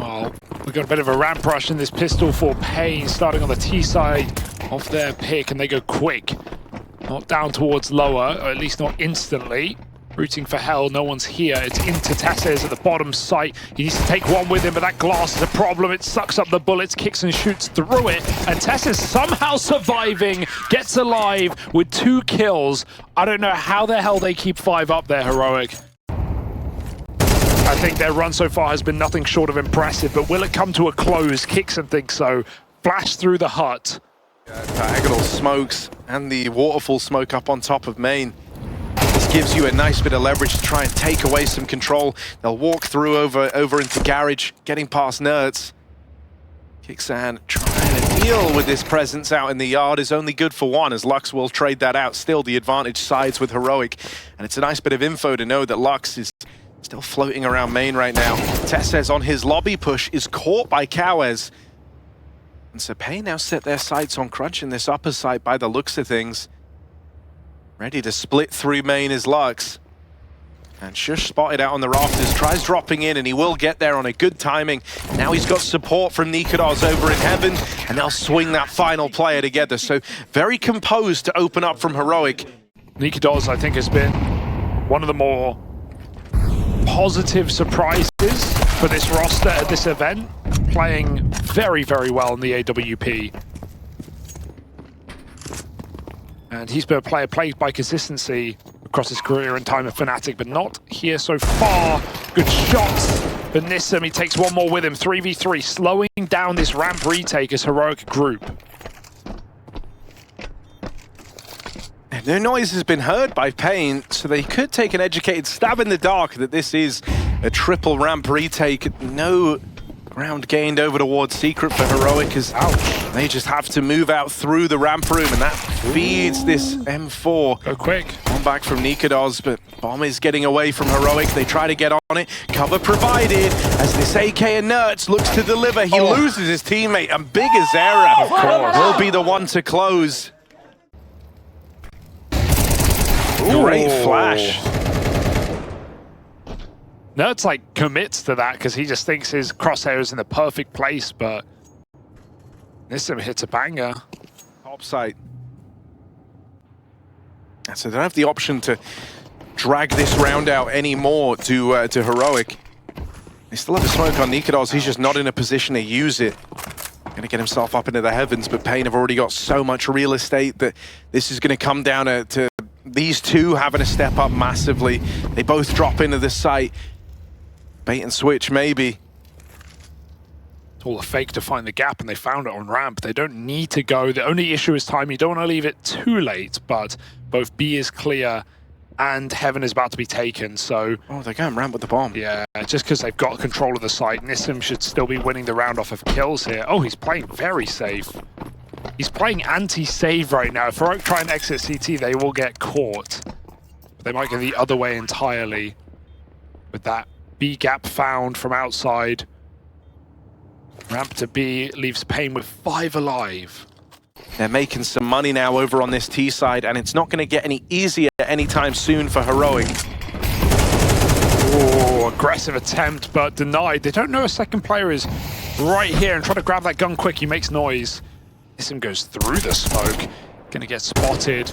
Well, we've got a bit of a ramp rush in this pistol for Pain, starting on the T side of their pick, and they go quick. Not down towards lower, or at least not instantly. Rooting for hell, no one's here. It's into Tesses at the bottom site. He needs to take one with him, but that glass is a problem. It sucks up the bullets, kicks and shoots through it, and Tesses somehow surviving, gets alive with 2 kills. I don't know how the hell they keep 5 up there, Heroic. I think their run so far has been nothing short of impressive, but will it come to a close? Kixon thinks so. Flash through the hut. Diagonal smokes and the waterfall smoke up on top of main. This gives you a nice bit of leverage to try and take away some control. They'll walk through over into Garage, getting past Nerds. Kixan trying to deal with this presence out in the yard is only good for 1, as Lux will trade that out. Still, the advantage sides with Heroic, and it's a nice bit of info to know that Lux is still floating around main right now. Tesses on his lobby push is caught by Kawes. And so Pain now set their sights on crunching this upper side by the looks of things. Ready to split through main is Lux. And Shush spotted out on the rafters, tries dropping in, and he will get there on a good timing. Now he's got support from Nikodos over in heaven, and they'll swing that final player together. So very composed to open up from Heroic. Nikodos, I think, has been one of the more positive surprises for this roster at this event, playing very, very well in the AWP. And he's been a player plagued by consistency across his career in time of Fnatic, but not here so far. Good shots for Nissim. He takes one more with him, 3v3, slowing down this ramp retake as Heroic group. No noise has been heard by Pain, so they could take an educated stab in the dark that this is a triple ramp retake. No ground gained over towards Secret for Heroic, as they just have to move out through the ramp room, and that feeds this M4. Go quick. One back from Nikodos, but Bomb is getting away from Heroic. They try to get on it. Cover provided as this AK and Nerds looks to deliver. He loses his teammate, and Big Azera will be the one to close. Great flash. Nerds like commits to that because he just thinks his crosshair is in the perfect place, but Nissim hits a banger. Top site. So they don't have the option to drag this round out anymore to Heroic. They still have a smoke on Nikodos. He's just not in a position to use it. Going to get himself up into the heavens, but Pain have already got so much real estate that this is going to come down to these two having to step up massively. They both drop into the site. Bait and switch, maybe. It's all a fake to find the gap, and they found it on ramp. They don't need to go. The only issue is time. You don't want to leave it too late, but both B is clear and Heaven is about to be taken, so... Oh, they're going ramp with the bomb. Yeah, just because they've got control of the site, Nissim should still be winning the round off of kills here. Oh, he's playing very safe. He's playing anti-save right now. If Heroic try and exit CT, they will get caught. They might go the other way entirely with that B gap found from outside. Ramp to B leaves Pain with 5 alive. They're making some money now over on this T side, and it's not going to get any easier anytime soon for Heroic. Oh, aggressive attempt, but denied. They don't know a second player is right here and try to grab that gun quick. He makes noise. Nissim goes through the smoke. Gonna get spotted.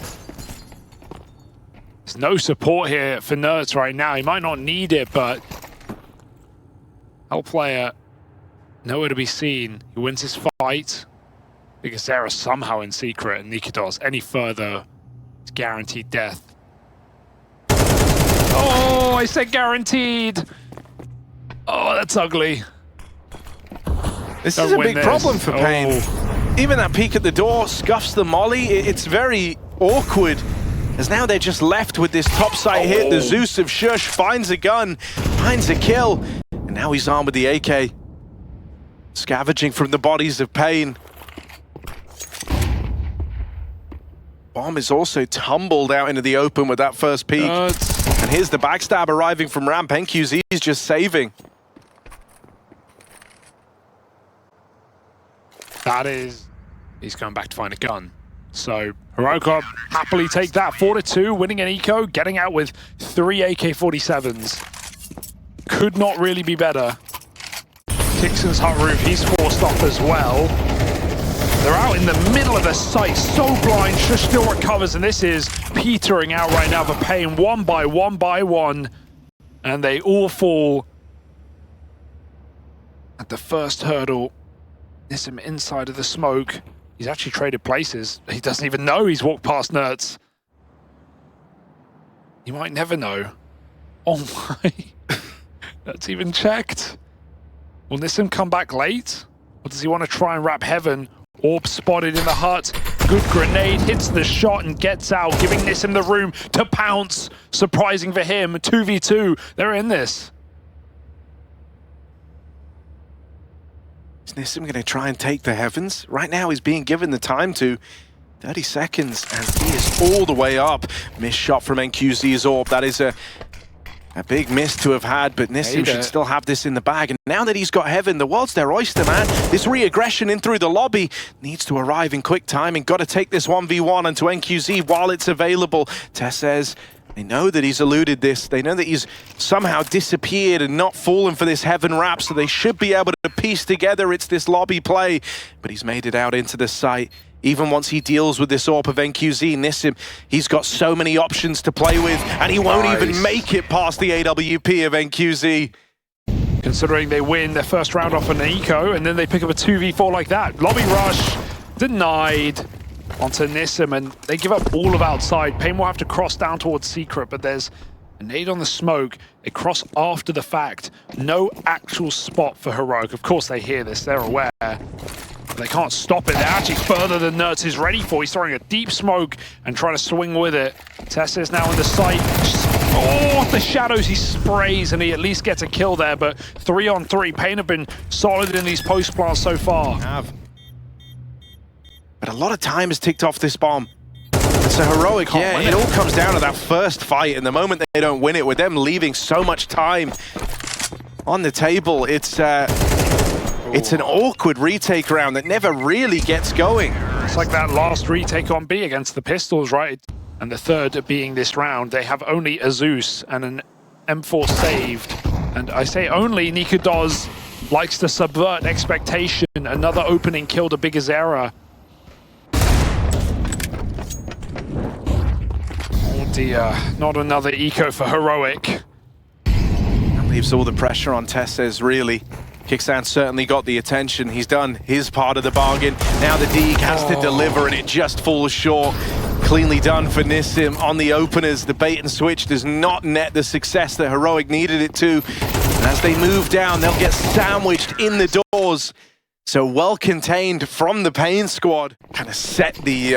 There's no support here for Nerds right now. He might not need it, but Hell player nowhere to be seen. He wins his fight. Big Azera somehow in secret, and Nikodos any further, it's guaranteed death. Oh, I said guaranteed. Oh, that's ugly. This is a big problem for Pain. Even that peek at the door scuffs the molly. It's very awkward, as now they're just left with this topside hit. The Zeus of Shush finds a gun, finds a kill, and now he's armed with the AK. Scavenging from the bodies of Pain. Bomb is also tumbled out into the open with that first peek. And here's the backstab arriving from ramp. NQZ is just saving. That is... He's going back to find a gun. So, Heroic happily take that. 4-2, winning an eco, getting out with 3 AK-47s. Could not really be better. Kixon's hut roof, he's forced off as well. They're out in the middle of the site, so blind. Sjuush still recovers, and this is petering out right now for Pain, one by one. And they all fall at the first hurdle. Nissim inside of the smoke. He's actually traded places. He doesn't even know he's walked past Nertz. You might never know. Oh my. That's even checked. Will Nissim come back late? Or does he want to try and wrap Heaven? Orb spotted in the hut. Good grenade, hits the shot and gets out, giving Nissim the room to pounce. Surprising for him, 2v2. They're in this. Is Nissim going to try and take the Heavens? Right now he's being given the time to. 30 seconds, and he is all the way up. Missed shot from NQZ's Orb. That is a big miss to have had, but Nissim should still have this in the bag. And now that he's got Heaven, the world's their oyster, man. This re-aggression in through the lobby needs to arrive in quick timing. Got to take this 1v1 onto NQZ while it's available. Tess says they know that he's eluded this. They know that he's somehow disappeared and not fallen for this Heaven wrap, so they should be able to piece together it's this lobby play. But he's made it out into the site. Even once he deals with this AWP of NQZ, Nissim, he's got so many options to play with, and he won't even make it past the AWP of NQZ. Considering they win their first round off an eco, and then they pick up a 2v4 like that. Lobby rush, denied onto Nissim, and they give up all of outside. Pain will have to cross down towards Secret, but there's a nade on the smoke. They cross after the fact. No actual spot for Heroic. Of course they hear this, they're aware. They can't stop it. They're actually further than Nertz is ready for. He's throwing a deep smoke and trying to swing with it. Tessa is now in the sight. Oh, the shadows he sprays, and he at least gets a kill there. But 3-on-3, Pain have been solid in these post plants so far. But a lot of time has ticked off this bomb. It's a Heroic, it all comes down to that first fight, and the moment they don't win it, with them leaving so much time on the table, it's an awkward retake round that never really gets going. It's like that last retake on B against the Pistols, right? And the third being this round. They have only a Zeus and an M4 saved. And I say only, Nikodos likes to subvert expectation. Another opening killed a big Azera. Oh dear, not another eco for Heroic. That leaves all the pressure on Tesses, really. Kixan certainly got the attention. He's done his part of the bargain. Now the Deeg has to deliver, and it just falls short. Cleanly done for Nissim on the openers. The bait and switch does not net the success that Heroic needed it to. And as they move down, they'll get sandwiched in the doors. So well contained from the Pain squad. Kind of set the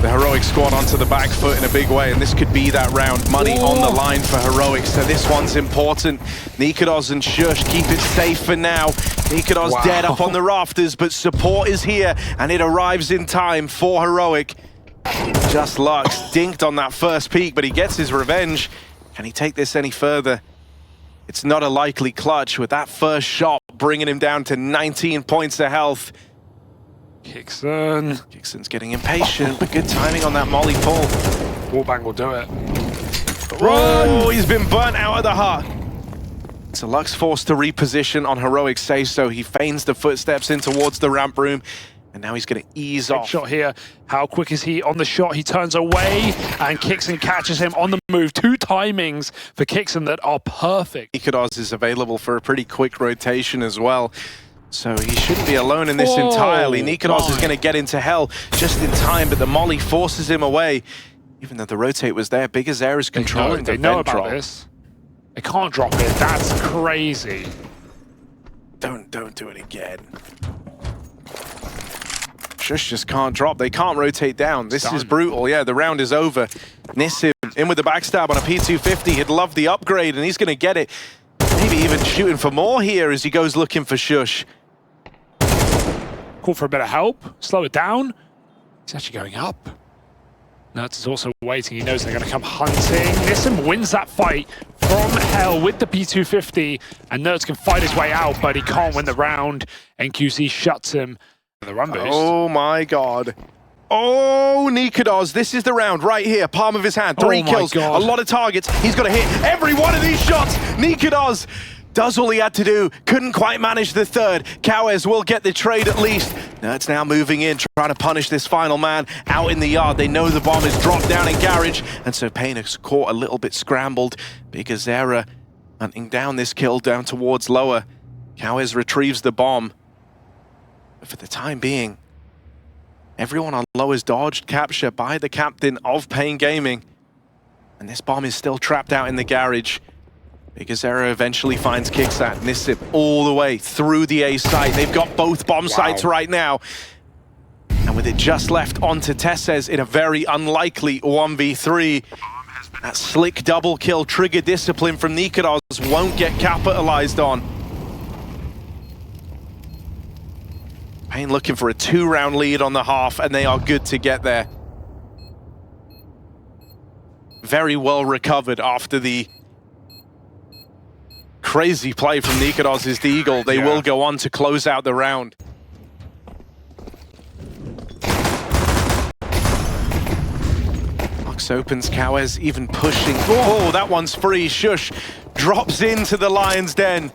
Heroic squad onto the back foot in a big way, and this could be that round. Money on the line for Heroic, so this one's important. Nikodos and Sjuush keep it safe for now. Nikodos dead up on the rafters, but support is here, and it arrives in time for Heroic. Just Lux dinked on that first peak, but he gets his revenge. Can he take this any further? It's not a likely clutch, with that first shot bringing him down to 19 points of health. Kixon's getting impatient, but good timing on that molly pull. Warbang will do it. Oh, he's been burnt out of the hut. So Lux forced to reposition on Heroic say-so. He feigns the footsteps in towards the ramp room, and now he's going to ease off. Shot here. How quick is he on the shot? He turns away, and Kixon catches him on the move. Two timings for Kixon that are perfect. Nikodos is available for a pretty quick rotation as well. So he shouldn't be alone in this entirely. Nikodos is going to get into hell just in time, but the molly forces him away. Even though the rotate was there, Big Azera is controlling the vent drop. This. They can't drop it. That's crazy. Don't do it again. Sjuush just can't drop. They can't rotate down. This is brutal. Yeah, the round is over. Nissim in with the backstab on a P250. He'd love the upgrade, and he's going to get it. Maybe even shooting for more here as he goes looking for Sjuush. Call for a bit of help. Slow it down. He's actually going up. Nertz is also waiting. He knows they're going to come hunting. Nissim wins that fight from hell with the P250, and Nertz can fight his way out, but he can't win the round. NQZ shuts him. The run boost. Oh my god. Oh, Nikodos, this is the round right here. Palm of his hand, 3 kills, a lot of targets. He's got to hit every one of these shots. Nikodos Does all he had to do. Couldn't quite manage the third. Cowes will get the trade at least. Nerds now moving in, trying to punish this final man out in the yard. They know the bomb is dropped down in Garage, and so Pain is caught a little bit scrambled. Bigazera hunting down this kill down towards Lower. Cowes retrieves the bomb. But for the time being, everyone on Lower's dodged capture by the captain of Pain Gaming. And this bomb is still trapped out in the Garage. Bigazera eventually finds Kixan. Nissim all the way through the A site. They've got both bomb sites right now. And with it just left onto Tesses in a very unlikely 1v3, that slick double kill trigger discipline from Nikodos won't get capitalized on. Pain looking for a 2-round lead on the half, and they are good to get there. Very well recovered after the crazy play from Nikodos is the Eagle. They will go on to close out the round. Lux opens, Cowes even pushing. Oh, that one's free. Shush drops into the Lion's Den.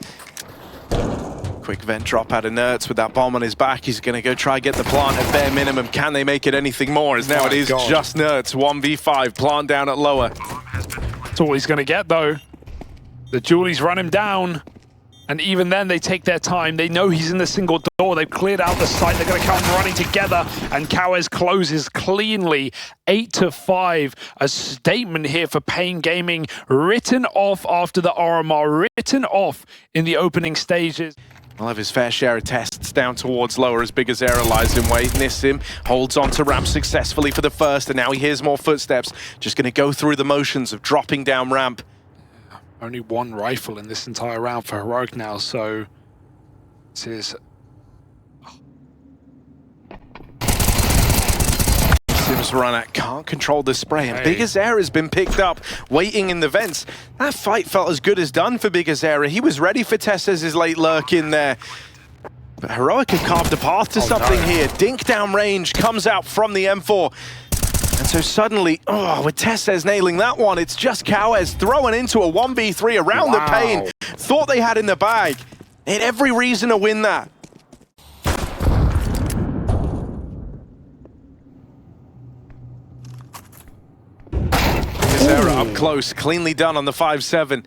Quick vent drop out of Nerds with that bomb on his back. He's going to go try get the plant at bare minimum. Can they make it anything more? As now it is just Nerds. 1v5. Plant down at Lower. That's all he's going to get, though. The Julies run him down. And even then, they take their time. They know he's in the single door. They've cleared out the site. They're going to come running together. And Cowes closes cleanly. 8-5. A statement here for Pain Gaming. Written off after the RMR. Written off in the opening stages. Will have his fair share of tests down towards Lower as Bigazera lies in wait. Nissim holds on to ramp successfully for the first, and now he hears more footsteps. Just going to go through the motions of dropping down ramp. Only one rifle in this entire round for Heroic now, so this is... Sims run at, can't control the spray, and Bigazera has been picked up, waiting in the vents. That fight felt as good as done for Bigazera. He was ready for Tesses' late lurk in there. But Heroic have carved a path to something here. Dink down range comes out from the M4. And so suddenly, with Tesses nailing that one, it's just Cowes throwing into a 1v3 around the Pain. Thought they had in the bag. They had every reason to win that. Up close, cleanly done on the 5-7.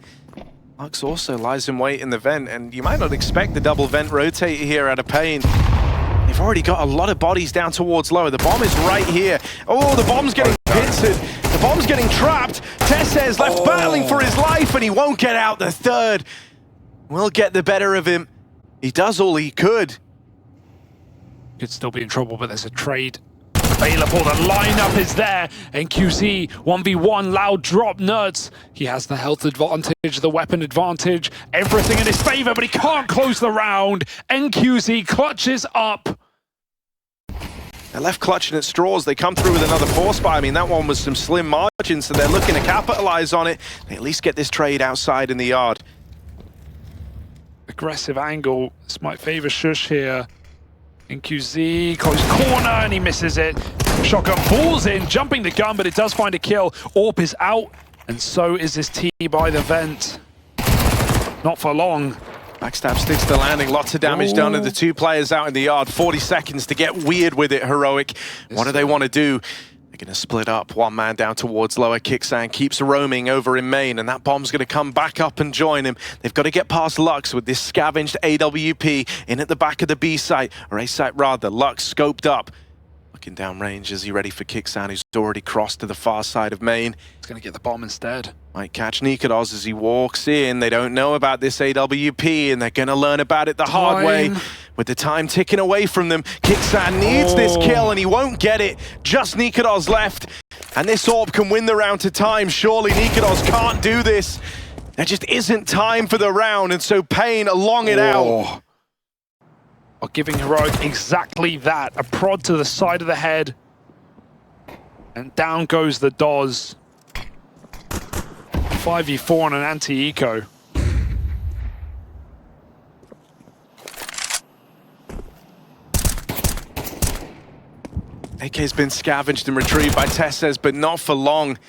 Lux also lies in wait in the vent, and you might not expect the double vent rotate here out of Pain. They've already got a lot of bodies down towards Lower. The bomb is right here. Oh, the bomb's getting pincered. The bomb's getting trapped. Tesses left battling for his life, and he won't get out. The third will get the better of him. He does all he could. Could still be in trouble, but there's a trade available. The lineup is there. NQZ 1v1, loud drop. Nerds. He has the health advantage, the weapon advantage, everything in his favor, but he can't close the round. NQZ clutches up. They're left clutching at straws. They come through with another force buy. I mean, that one was some slim margins, so they're looking to capitalize on it. They at least get this trade outside in the yard. Aggressive angle. This might favor Shush here. NQZ, close corner, and he misses it. Shotgun falls in, jumping the gun, but it does find a kill. AWP is out, and so is this T by the vent. Not for long. Backstab sticks to landing, lots of damage done to the two players out in the yard. 40 seconds to get weird with it, Heroic. What do they want to do? They're going to split up. One man down towards Lower. Kixan keeps roaming over in main, and that bomb's going to come back up and join him. They've got to get past Lux with this scavenged AWP in at the back of the B site, or A site rather. Lux scoped up. Looking down range, is he ready for Kixan, who's already crossed to the far side of main. He's going to get the bomb instead. Might catch Nikodos as he walks in. They don't know about this AWP, and they're going to learn about it the hard way. With the time ticking away from them, Kixan needs this kill, and he won't get it. Just Nikodos left, and this AWP can win the round to time. Surely Nikodos can't do this. There just isn't time for the round, and so Pain long it out. Are giving Heroic exactly that. A prod to the side of the head. And down goes the Doz. 5v4 on an anti-eco. AK's been scavenged and retrieved by Tesses, but not for long.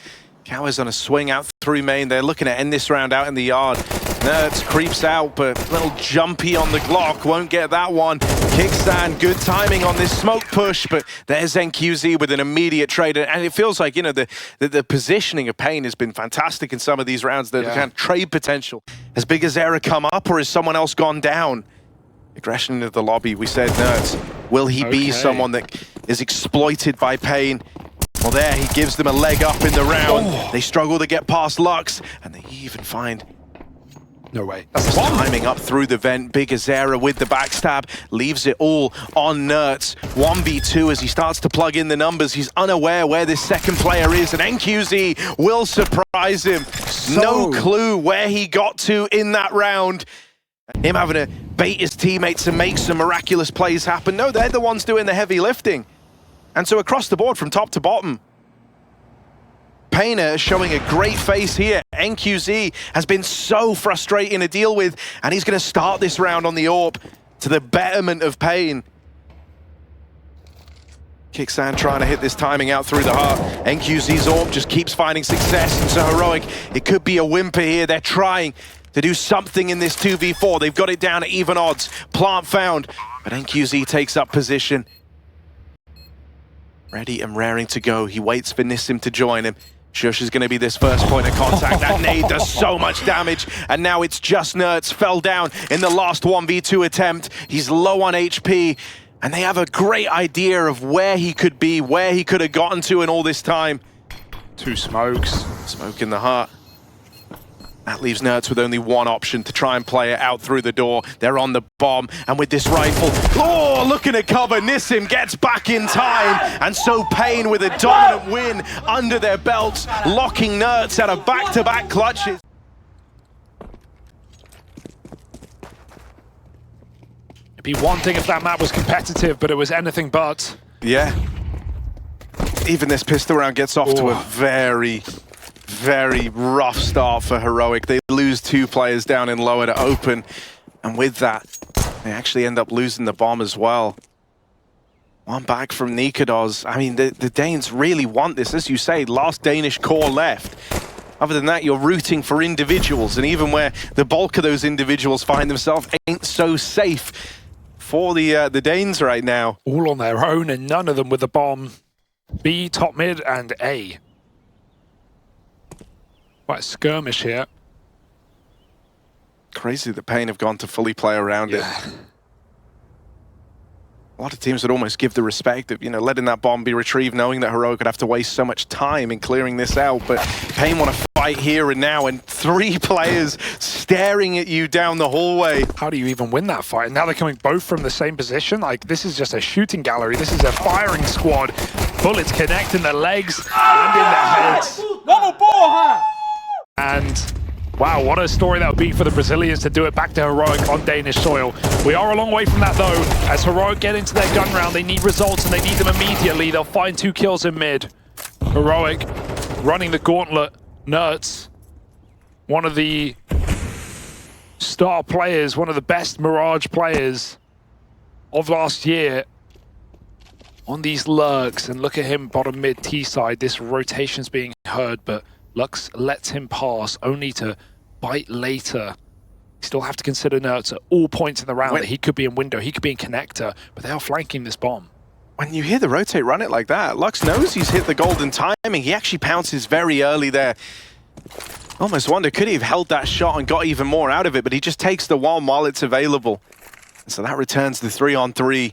Cowes on a swing out through main. They're looking to end this round out in the yard. Nerds creeps out, but a little jumpy on the Glock. Won't get that one. Kickstand, good timing on this smoke push, but there's NQZ with an immediate trade. And it feels like, you know, the positioning of Pain has been fantastic in some of these rounds. The kind of trade potential. Has Big Azera come up, or has someone else gone down? Aggression into the lobby, we said Nerds. Will he be someone that is exploited by Pain? Well, there, he gives them a leg up in the round. They struggle to get past Lux, and they even find... No way. That's timing up through the vent. Big Azera with the backstab, leaves it all on Nerds. 1v2 as he starts to plug in the numbers. He's unaware where this second player is, and NQZ will surprise him. No clue where he got to in that round. Him having to bait his teammates and make some miraculous plays happen. No, they're the ones doing the heavy lifting. And so across the board from top to bottom, Painter showing a great face here. NQZ has been so frustrating to deal with, and he's going to start this round on the AWP to the betterment of Pain. Kickstand trying to hit this timing out through the heart. NQZ's AWP just keeps finding success, and so Heroic, it could be a whimper here. They're trying to do something in this 2v4. They've got it down at even odds. Plant found, but NQZ takes up position. Ready and raring to go. He waits for Nissim to join him. Shush is going to be this first point of contact. That nade does so much damage, and now it's just Nerds. Fell down in the last 1v2 attempt. He's low on HP, and they have a great idea of where he could be, where he could have gotten to in all this time. 2 smokes. Smoke in the heart. That leaves Nerds with only one option to try and play it out through the door. They're on the bomb, and with this rifle, oh, looking to cover, Nissim gets back in time, and so Pain with a dominant win under their belts, locking Nerds out of back-to-back clutches. It'd be one thing if that map was competitive, but it was anything but. Yeah. Even this pistol round gets off to a very rough start for Heroic. They lose 2 players down in lower to open, and with that, they actually end up losing the bomb as well. One back from Nikodos. I mean, the Danes really want this. As you say, last Danish core left. Other than that, you're rooting for individuals, and even where the bulk of those individuals find themselves ain't so safe for the Danes right now. All on their own, and none of them with the bomb. B, top mid, and A. Quite a skirmish here. Crazy that Pain have gone to fully play around it. A lot of teams would almost give the respect of, you know, letting that bomb be retrieved, knowing that Heroic would have to waste so much time in clearing this out. But Pain want to fight here and now, and 3 players staring at you down the hallway. How do you even win that fight? And now they're coming both from the same position. Like, this is just a shooting gallery. This is a firing squad. Bullets connect in their legs and in their heads. And wow, what a story that would be for the Brazilians to do it back to Heroic on Danish soil. We are a long way from that though. As Heroic get into their gun round, they need results and they need them immediately. They'll find 2 kills in mid. Heroic running the gauntlet. Nerds, one of the star players, one of the best Mirage players of last year, on these lurks. And look at him bottom mid T side. This rotation's being heard, but Lux lets him pass, only to bite later. You still have to consider Nerds at all points in the round that he could be in window, he could be in connector, but they are flanking this bomb. When you hear the rotate run it like that, Lux knows he's hit the golden timing. He actually pounces very early there. Almost wonder, could he have held that shot and got even more out of it, but he just takes the one while it's available. So that returns the 3-on-3.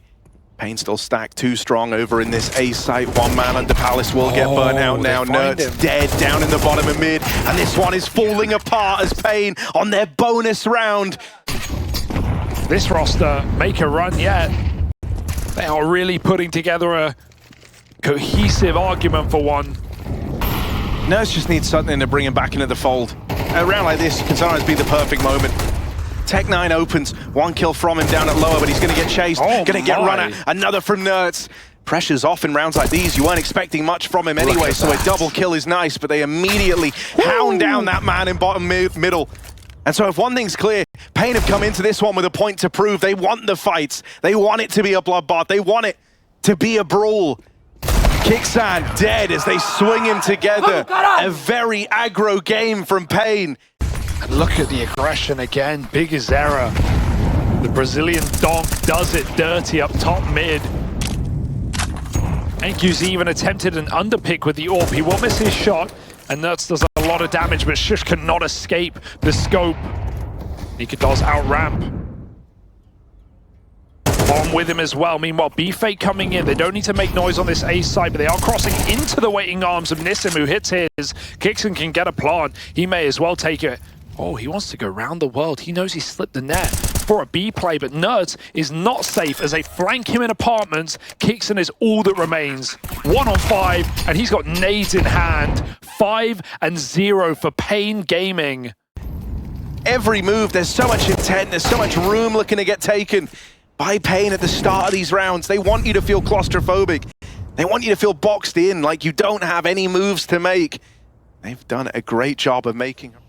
Pain still stacked 2 strong over in this A site. 1 man under Palace will get burnt out now. Nerds dead down in the bottom of mid. And this one is falling apart as Pain on their bonus round. This roster make a run yet. They are really putting together a cohesive argument for one. Nerds just need something to bring him back into the fold. A round like this can sometimes be the perfect moment. Tech9 opens, 1 kill from him down at lower, but he's going to get chased, going to get run at. Another from Nerds. Pressure's off in rounds like these. You weren't expecting much from him anyway, so a double kill is nice, but they immediately hound down that man in bottom middle. And so if one thing's clear, Pain have come into this one with a point to prove. They want the fights. They want it to be a bloodbath. They want it to be a brawl. Kickstand dead as they swing him together. A very aggro game from Pain. And look at the aggression again. Big Azera. The Brazilian donk does it dirty up top mid. NQZ even attempted an underpick with the AWP. He will miss his shot, and Nertz does a lot of damage, but Sjuush cannot escape the scope. Nika does out-ramp. Bomb with him as well. Meanwhile, B-Fake coming in. They don't need to make noise on this A side, but they are crossing into the waiting arms of Nissim, who hits his. Kixon can get a plant. He may as well take it. Oh, he wants to go around the world. He knows he slipped the net for a B play, but Nertz is not safe as they flank him in apartments. Kixon is all that remains. 1 on 5, and he's got nades in hand. 5-0 for Pain Gaming. Every move, there's so much intent, there's so much room looking to get taken by Pain at the start of these rounds. They want you to feel claustrophobic. They want you to feel boxed in, like you don't have any moves to make. They've done a great job of making them.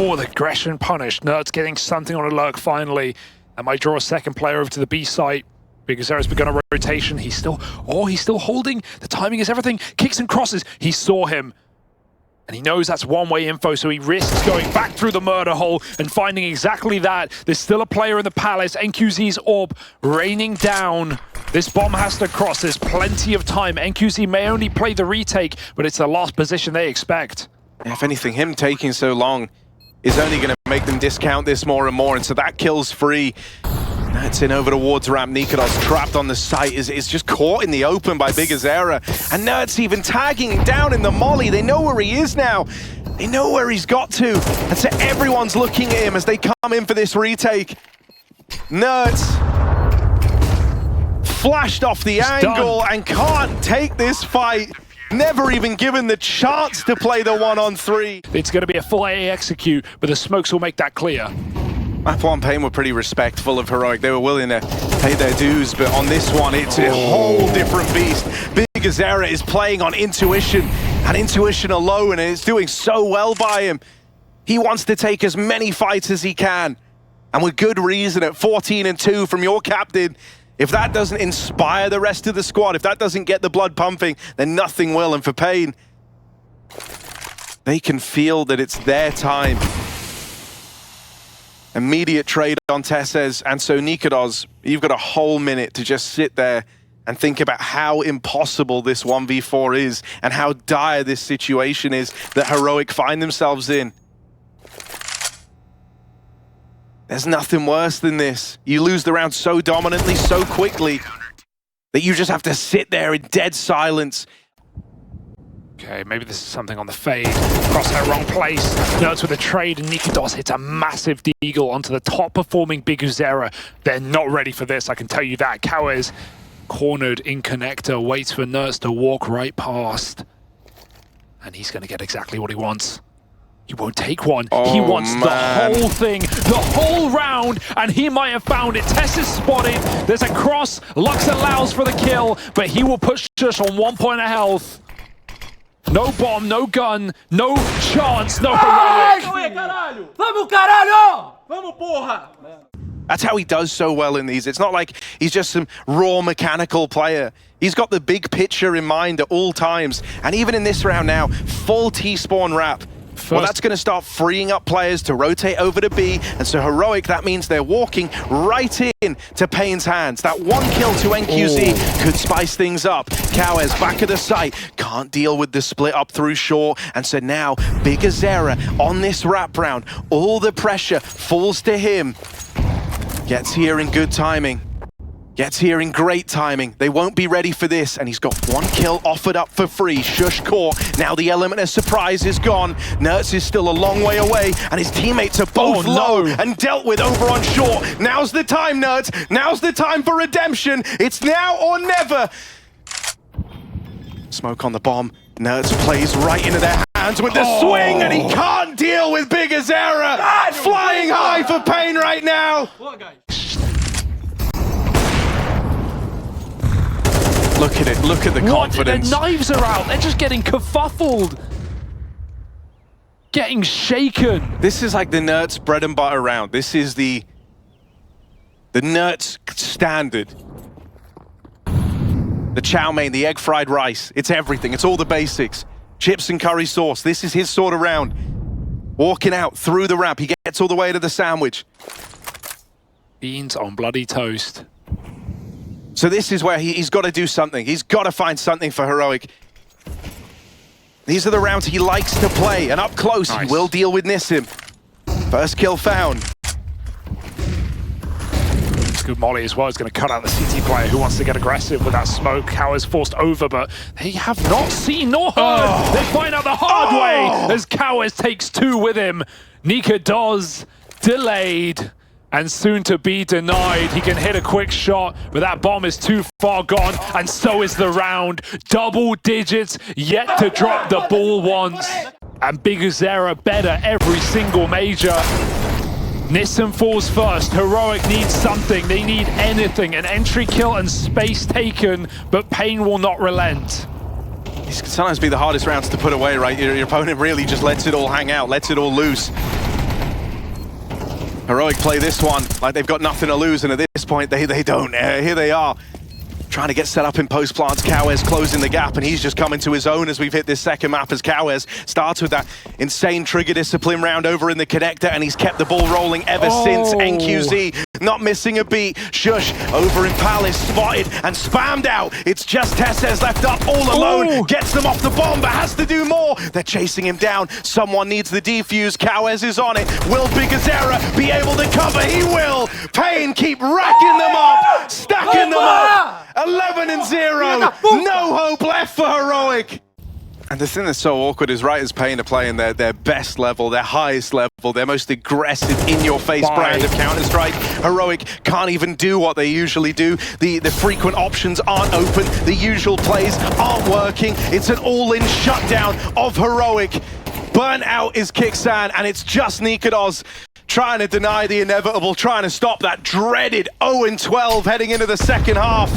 Oh, the aggression punished. Nertz getting something on a lurk finally. And might draw a second player over to the B site. Big Azera's begun a rotation. He's still holding. The timing is everything. Kicks and crosses. He saw him. And he knows that's one-way info, so he risks going back through the murder hole and finding exactly that. There's still a player in the palace. NQZ's AWP raining down. This bomb has to cross. There's plenty of time. NQZ may only play the retake, but it's the last position they expect. If anything, him taking so long is only going to make them discount this more and more, and so that kill's free. That's in over towards ramp. Nikodos trapped on the site is just caught in the open by Big Azera. And Nertz even tagging him down in the molly. They know where he is now. They know where he's got to. And so everyone's looking at him as they come in for this retake. Nertz flashed off the angle and can't take this fight. Never even given the chance to play the 1-on-3. It's going to be a full AA execute, but the smokes will make that clear. Map1 and Pain were pretty respectful of Heroic. They were willing to pay their dues, but on this one, it's a whole different beast. Big Azera is playing on intuition, and intuition alone, and it's doing so well by him. He wants to take as many fights as he can, and with good reason at 14-2 from your captain. If that doesn't inspire the rest of the squad, if that doesn't get the blood pumping, then nothing will. And for Pain, they can feel that it's their time. Immediate trade on Tesses, and so Nikodos, you've got a whole minute to just sit there and think about how impossible this 1v4 is and how dire this situation is that Heroic find themselves in. There's nothing worse than this. You lose the round so dominantly, so quickly, that you just have to sit there in dead silence. Okay, maybe this is something on the fade. Crosshair wrong place. Nertz with a trade, and Nikodos hits a massive deagle onto the top-performing Big Azera. They're not ready for this, I can tell you that. Kawes cornered in connector, waits for Nertz to walk right past. And he's going to get exactly what he wants. He won't take one. He wants the whole thing, the whole round, and he might have found it. Tess is spotted. There's a cross. Lux allows for the kill, but he will put Sjuush on 1 point of health. No bomb, no gun, no chance, no Heroic. Vamos, caralho! Vamos, porra! That's how he does so well in these. It's not like he's just some raw mechanical player. He's got the big picture in mind at all times. And even in this round now, full T-spawn wrap. Well, that's going to start freeing up players to rotate over to B, and so Heroic, that means they're walking right in to Pain's hands. That one kill to NQZ could spice things up. Kawes back at the site, can't deal with the split up through short, and so now Big Azera on this wrap round. All the pressure falls to him. Gets here in good timing. Gets here in great timing. They won't be ready for this, and he's got one kill offered up for free. Sjuush caught. Now the element of surprise is gone. Nertz is still a long way away, and his teammates are both low and dealt with over on short. Now's the time, Nertz. Now's the time for redemption. It's now or never. Smoke on the bomb. Nertz plays right into their hands with the swing, and he can't deal with Big Azera. Flying high for Pain right now. Look at it, look at the confidence. Their knives are out, they're just getting kerfuffled. Getting shaken. This is like the Nertz bread and butter round. This is the Nertz standard. The chow mein, the egg fried rice, it's everything, it's all the basics. Chips and curry sauce. This is his sort of round. Walking out through the ramp. He gets all the way to the sandwich. Beans on bloody toast. So this is where he's got to do something. He's got to find something for Heroic. These are the rounds he likes to play, and up close, nice. He will deal with Nissim. First kill found. Good molly as well. It's going to cut out the CT player who wants to get aggressive with that smoke. Kowers forced over, but they have not seen nor heard. They find out the hard way as Kowers takes 2 with him. Nika does delayed and soon to be denied. He can hit a quick shot, but that bomb is too far gone, and so is the round. Double digits, yet to drop the ball once. And Bigazera better every single major. Nissim falls first. Heroic needs something. They need anything. An entry kill and space taken, but Pain will not relent. These can sometimes be the hardest rounds to put away, right? Your opponent really just lets it all hang out, lets it all loose. Heroic play this one like they've got nothing to lose, and at this point, they don't. Here they are. Trying to get set up in post plants. Kowers closing the gap, and he's just coming to his own as we've hit this second map as Kowers starts with that insane trigger discipline round over in the connector, and he's kept the ball rolling ever since. NQZ not missing a beat. Shush over in Palace, spotted and spammed out. It's just Tesses left up all alone. Gets them off the bomb, but has to do more. They're chasing him down. Someone needs the defuse. Kowers is on it. Will Bigazera be able to cover? He will. Pain keep racking them up, stacking them up. 11-0, no hope left for Heroic. And the thing that's so awkward is right as Pain are playing their best level, their highest level, their most aggressive, in-your-face brand of Counter-Strike. Heroic can't even do what they usually do. The frequent options aren't open. The usual plays aren't working. It's an all-in shutdown of Heroic. Burnt out is Kixan, and it's just Nikados trying to deny the inevitable, trying to stop that dreaded 0-12 heading into the second half.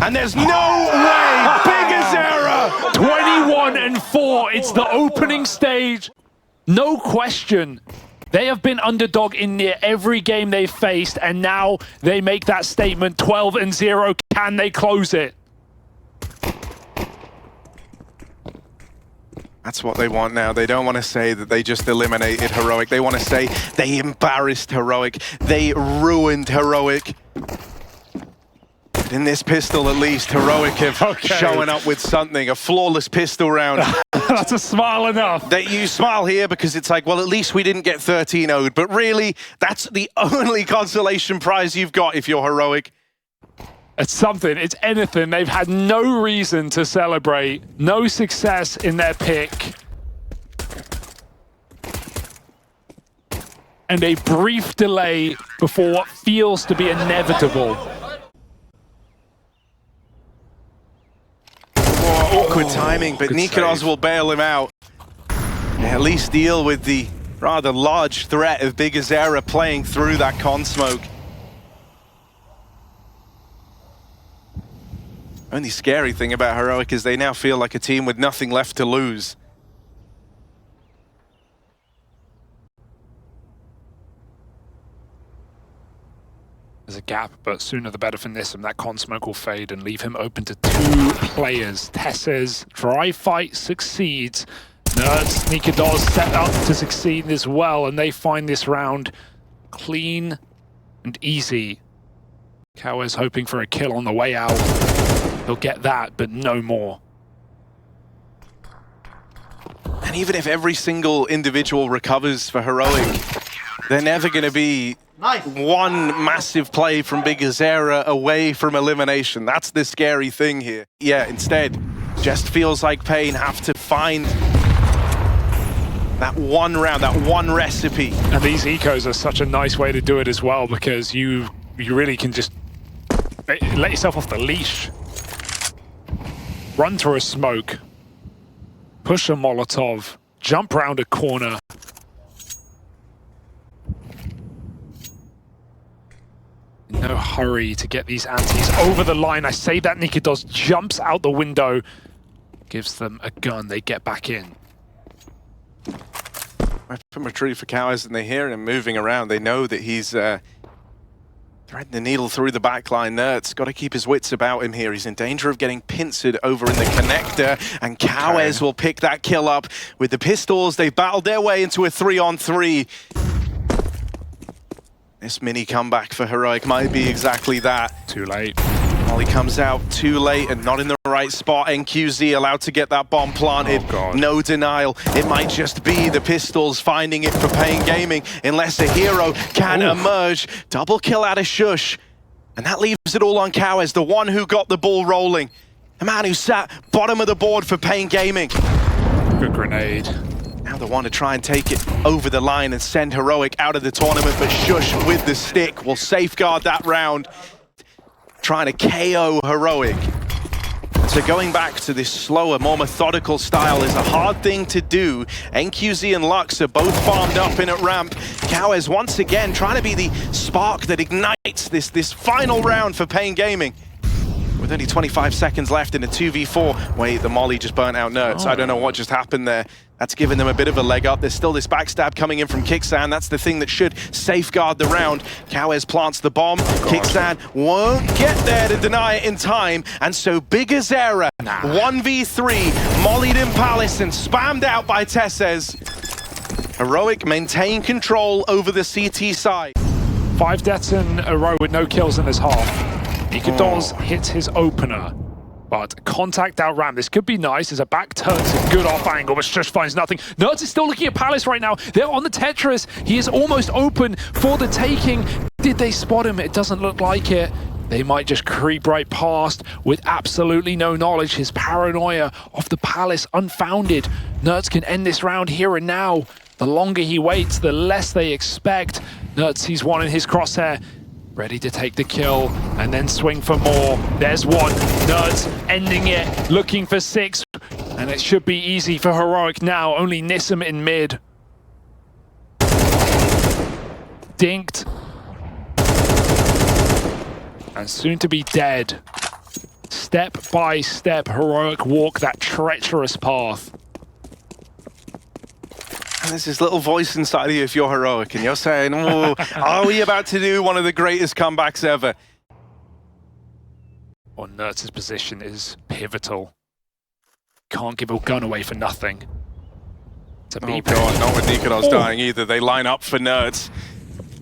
And there's no way! Bigazera! 21-4, it's the opening stage. No question. They have been underdog in near every game they've faced, and now they make that statement, 12-0. Can they close it? That's what they want now. They don't want to say that they just eliminated Heroic. They want to say they embarrassed Heroic. They ruined Heroic. But in this pistol, at least, Heroic have showing up with something. A flawless pistol round. That's a smile enough. That you smile here because it's like, well, at least we didn't get 13-0'd. But really, that's the only consolation prize you've got if you're Heroic. It's something, it's anything. They've had no reason to celebrate, no success in their pick. And a brief delay before what feels to be inevitable. Awkward timing, but Nikados will bail him out. And at least deal with the rather large threat of Bigazera playing through that con smoke. Only scary thing about Heroic is they now feel like a team with nothing left to lose. There's a gap, but sooner the better for Nissim. That con smoke will fade and leave him open to 2 players. Tesses, dry fight succeeds. Nerds, Nikados set up to succeed as well, and they find this round clean and easy. Kowers hoping for a kill on the way out. He'll get that, but no more. And even if every single individual recovers for Heroic, they're never going to be one massive play from Bigazera away from elimination. That's the scary thing here. Yeah, instead, just feels like Pain have to find that one round, that one recipe. And these ecos are such a nice way to do it as well, because you really can just let yourself off the leash. Run through a smoke, push a Molotov, jump round a corner. No hurry to get these antis over the line. I say that Nikados jumps out the window, gives them a gun, they get back in. Weapon retrieve for Kowers, and they hear him moving around. They know that he's Threading the needle through the backline. Nert's got to keep his wits about him here. He's in danger of getting pincered over in the connector, and Cowes will pick that kill up with the pistols. They've battled their way into a 3-on-3. This mini comeback for Heroic might be exactly that. Too late. Molly comes out too late and not in the right spot. NQZ allowed to get that bomb planted. Oh, God. No denial. It might just be the pistols finding it for Pain Gaming unless a hero can emerge. Double kill out of Sjuush. And that leaves it all on Cowes, the one who got the ball rolling. The man who sat bottom of the board for Pain Gaming. Good grenade. Now the one to try and take it over the line and send Heroic out of the tournament, but Sjuush with the stick will safeguard that round. Trying to KO Heroic. So going back to this slower, more methodical style is a hard thing to do. NQZ and Lux are both farmed up in at ramp. Cowes once again trying to be the spark that ignites this final round for Pain Gaming. With only 25 seconds left in a 2v4. Wait, the molly just burnt out Nertz. I don't know what just happened there. That's given them a bit of a leg up. There's still this backstab coming in from Kixan. That's the thing that should safeguard the round. Cowes plants the bomb. Kixan won't get there to deny it in time. And so Bigazera, 1v3, mollied in Palace and spammed out by Tesses. Heroic maintain control over the CT side. 5 deaths in a row with no kills in this half. Ikados hits his opener, but contact out ramp. This could be nice as a back turn to good off angle, but Sjuush finds nothing. Nertz is still looking at Palace right now. They're on the Tetris. He is almost open for the taking. Did they spot him? It doesn't look like it. They might just creep right past with absolutely no knowledge. His paranoia of the Palace unfounded. Nertz can end this round here and now. The longer he waits, the less they expect. Nertz sees one in his crosshair. Ready to take the kill and then swing for more. There's one. Nertz ending it, looking for 6. And it should be easy for Heroic now. Only Nissim in mid. Dinked. And soon to be dead. Step by step, Heroic walk that treacherous path. And there's this little voice inside of you if you're Heroic, and you're saying, oh, are we about to do one of the greatest comebacks ever? Well, Nertz's position is pivotal. Can't give a gun away for nothing. It's a Oh god, not with Nikonos dying either. They line up for Nertz.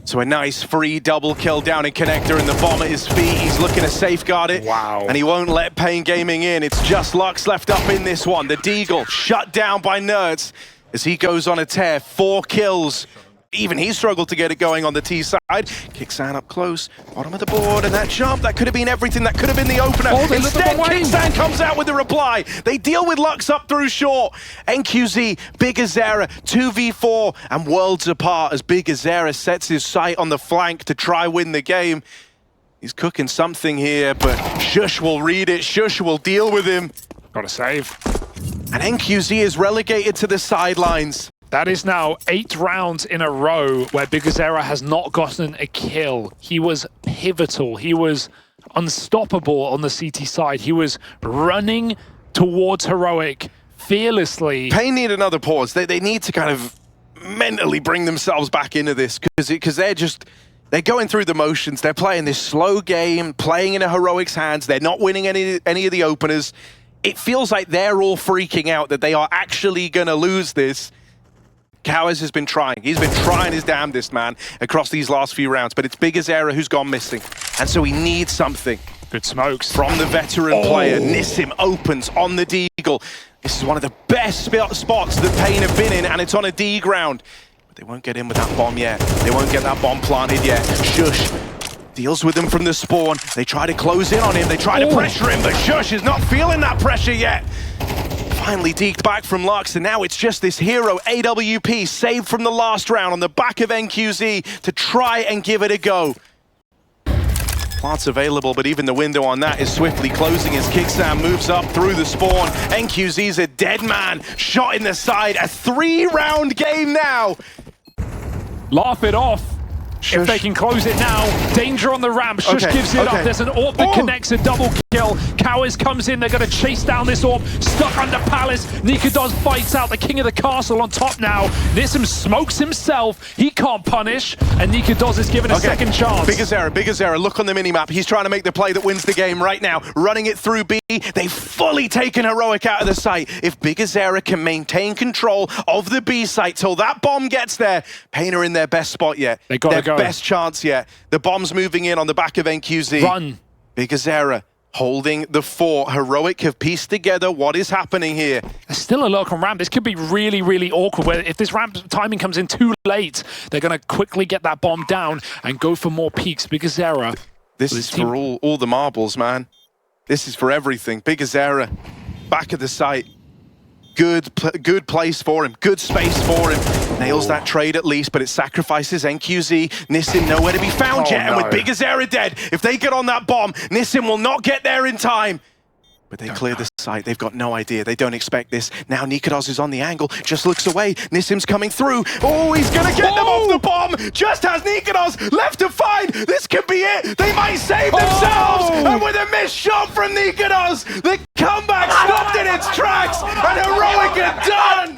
So a nice free double kill down in Connector and the bomb at his feet. He's looking to safeguard it. Wow. And he won't let Pain Gaming in. It's just Lux left up in this one. The Deagle shut down by Nertz as he goes on a tear. 4 kills. Even he struggled to get it going on the T side. Kixan up close, bottom of the board, and that jump, that could have been everything. That could have been the opener. Instead, Kixan comes out with the reply. They deal with Lux up through short. NQZ, Bigazera, 2v4, and worlds apart as Bigazera sets his sight on the flank to try win the game. He's cooking something here, but Sjuush will read it. Sjuush will deal with him. Got to save. And NQZ is relegated to the sidelines. That is now 8 rounds in a row where Bigazera has not gotten a kill. He was pivotal. He was unstoppable on the CT side. He was running towards Heroic fearlessly. Pain need another pause. They need to kind of mentally bring themselves back into this because they're going through the motions. They're playing this slow game, playing in a Heroic's hands. They're not winning any of the openers. It feels like they're all freaking out that they are actually going to lose this. Cowes has been trying. He's been trying his damnedest, man, across these last few rounds, but it's Bigazera who's gone missing. And so he needs something. Good smokes. From the veteran player, Nissim opens on the Deagle. This is one of the best spots that Pain have been in, and it's on a D ground. But they won't get in with that bomb yet. They won't get that bomb planted yet. Sjuush deals with them from the spawn. They try to close in on him. They try to pressure him, but Sjuush is not feeling that pressure yet. Finally deked back from Lux, and now it's just this hero, AWP, saved from the last round on the back of NQZ to try and give it a go. Plants available, but even the window on that is swiftly closing as Kixan moves up through the spawn. NQZ's a dead man, shot in the side, a 3-round game now. Laugh it off. If they can close it now, danger on the ramp. Sjuush Okay, gives it okay. up. There's an AWP that connects, a double kill. Cowards comes in, they're going to chase down this AWP. Stuck under Palace. Nikodos fights out the king of the castle on top now. Nissim smokes himself. He can't punish, and Nikodos is given a second chance. Bigazera, look on the minimap. He's trying to make the play that wins the game right now. Running it through B. They've fully taken Heroic out of the site. If Bigazera can maintain control of the B site till that bomb gets there, Pain are in their best spot yet. They gotta go. Best chance yet. The bomb's moving in on the back of NQZ. Run. Bigazera holding the fort. Heroic have pieced together what is happening here. There's still a lurk on ramp. This could be really, really awkward. Where if this ramp timing comes in too late, they're going to quickly get that bomb down and go for more peaks. Bigazera. This is for all the marbles, man. This is for everything. Bigazera, back of the site. Good place for him. Good space for him. Nails that trade at least, but it sacrifices NQZ. Nissim nowhere to be found yet, and with Bigazera dead, if they get on that bomb, Nissim will not get there in time. But they clear the site. They've got no idea. They don't expect this. Now Nikodos is on the angle, just looks away. Nissim's coming through. Oh, he's going to get them off the bomb. Just has Nikodos left to find. This could be it. They might save themselves. And with a missed shot from Nikodos, the comeback stopped in its tracks. And Heroic are done.